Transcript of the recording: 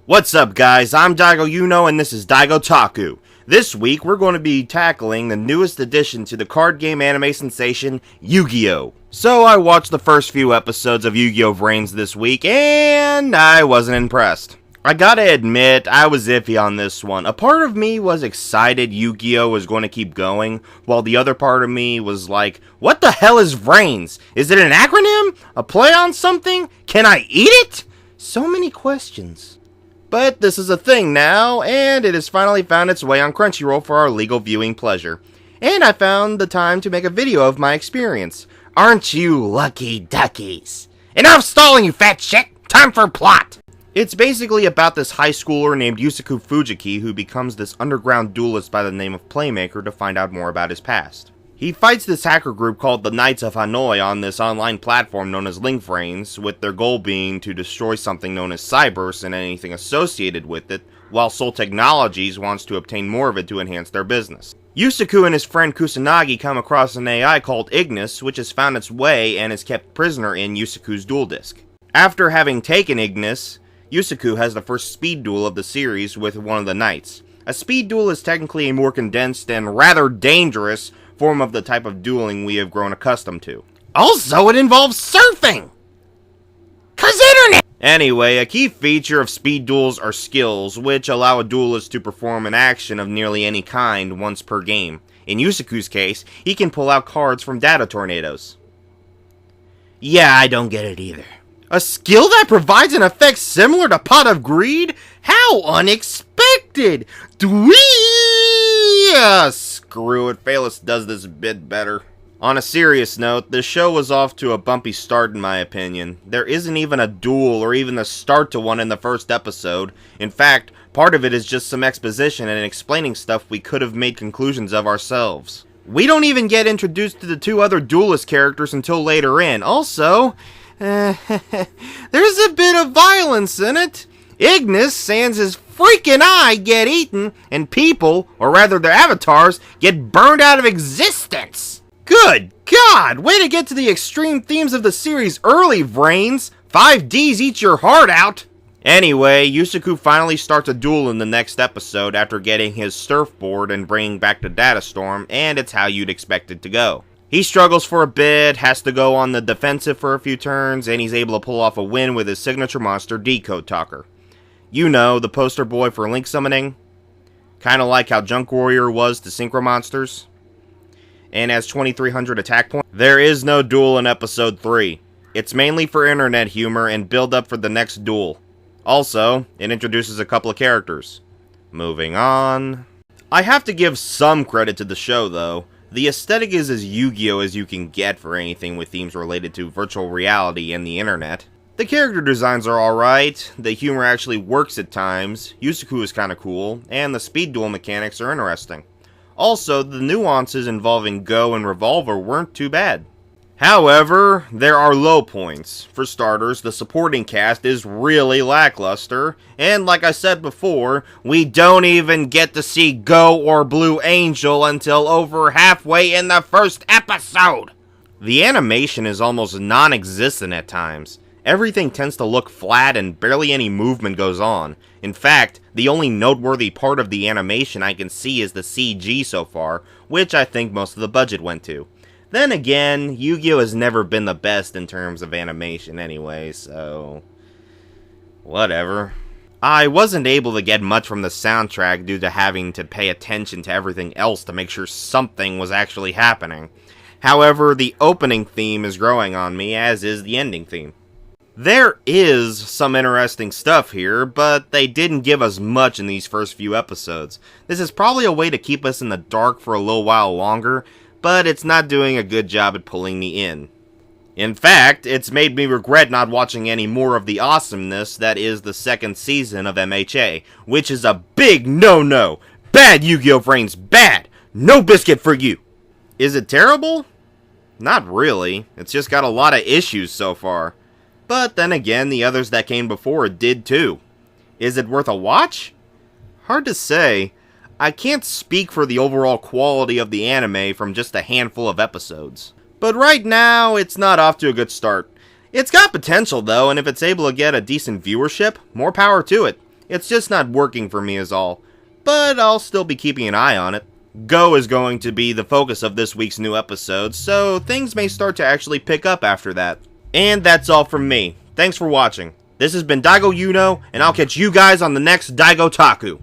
What's up guys, I'm DaigoUKnow and this is Daigotaku. This week we're going to be tackling the newest addition to the card game anime sensation, Yu-Gi-Oh! So I watched the first few episodes of Yu-Gi-Oh! VRAINS this week and I wasn't impressed. I gotta admit, I was iffy on this one. A part of me was excited Yu-Gi-Oh! Was going to keep going, while the other part of me was like, what the hell is VRAINS? Is it an acronym? A play on something? Can I eat it? So many questions. But this is a thing now, and it has finally found its way on Crunchyroll for our legal viewing pleasure. And I found the time to make a video of my experience. Aren't you lucky duckies? Enough stalling, you fat shit! Time for plot! It's basically about this high schooler named Yusaku Fujiki who becomes this underground duelist by the name of Playmaker to find out more about his past. He fights this hacker group called the Knights of Hanoi on this online platform known as VRAINS, with their goal being to destroy something known as Cyberse and anything associated with it, while Soul Technologies wants to obtain more of it to enhance their business. Yusaku and his friend Kusanagi come across an AI called Ignis, which has found its way and is kept prisoner in Yusaku's duel disk. After having taken Ignis, Yusaku has the first speed duel of the series with one of the knights. A speed duel is technically a more condensed and rather dangerous form of the type of dueling we have grown accustomed to. Also, it involves surfing! 'Cause internet! Anyway, a key feature of speed duels are skills, which allow a duelist to perform an action of nearly any kind once per game. In Yusaku's case, he can pull out cards from data tornadoes. Yeah, I don't get it either. A skill that provides an effect similar to Pot of Greed? How unexpected! Screw it, Phalis does this bit better. On a serious note, this show was off to a bumpy start in my opinion. There isn't even a duel or even the start to one in the first episode. In fact, part of it is just some exposition and explaining stuff we could have made conclusions of ourselves. We don't even get introduced to the two other duelist characters until later in. Also, there's a bit of violence in it. Ignis sans his freaking eye get eaten, and people, or rather their avatars, get burned out of existence. Good God, way to get to the extreme themes of the series early, VRAINS. 5Ds eat your heart out. Anyway, Yusaku finally starts a duel in the next episode after getting his surfboard and bringing back the data storm, and it's how you'd expect it to go. He struggles for a bit, has to go on the defensive for a few turns, and he's able to pull off a win with his signature monster, Daigotaku. You know, the poster boy for Link summoning. Kinda like how Junk Warrior was to Synchro Monsters. And has 2300 attack points. There is no duel in episode 3. It's mainly for internet humor and build up for the next duel. Also, it introduces a couple of characters. Moving on. I have to give some credit to the show though. The aesthetic is as Yu-Gi-Oh! As you can get for anything with themes related to virtual reality and the internet. The character designs are alright, the humor actually works at times, Yusaku is kinda cool, and the speed duel mechanics are interesting. Also, the nuances involving Go and Revolver weren't too bad. However, there are low points. For starters, the supporting cast is really lackluster, and like I said before, we don't even get to see Go or Blue Angel until over halfway in the first episode! The animation is almost non-existent at times. Everything tends to look flat and barely any movement goes on. In fact, the only noteworthy part of the animation I can see is the CG so far, which I think most of the budget went to. Then again, Yu-Gi-Oh! Has never been the best in terms of animation anyway, so whatever. I wasn't able to get much from the soundtrack due to having to pay attention to everything else to make sure something was actually happening. However, the opening theme is growing on me, as is the ending theme. There is some interesting stuff here, but they didn't give us much in these first few episodes. This is probably a way to keep us in the dark for a little while longer, but it's not doing a good job at pulling me in. In fact, it's made me regret not watching any more of the awesomeness that is the second season of MHA, which is a big no-no. Bad Yu-Gi-Oh! VRAINS, bad! No biscuit for you! Is it terrible? Not really. It's just got a lot of issues so far. But then again, the others that came before it did too. Is it worth a watch? Hard to say. I can't speak for the overall quality of the anime from just a handful of episodes. But right now, it's not off to a good start. It's got potential though, and if it's able to get a decent viewership, more power to it. It's just not working for me is all. But I'll still be keeping an eye on it. Go is going to be the focus of this week's new episode, so things may start to actually pick up after that. And that's all from me. Thanks for watching. This has been DaigoUKnow, and I'll catch you guys on the next Daigotaku.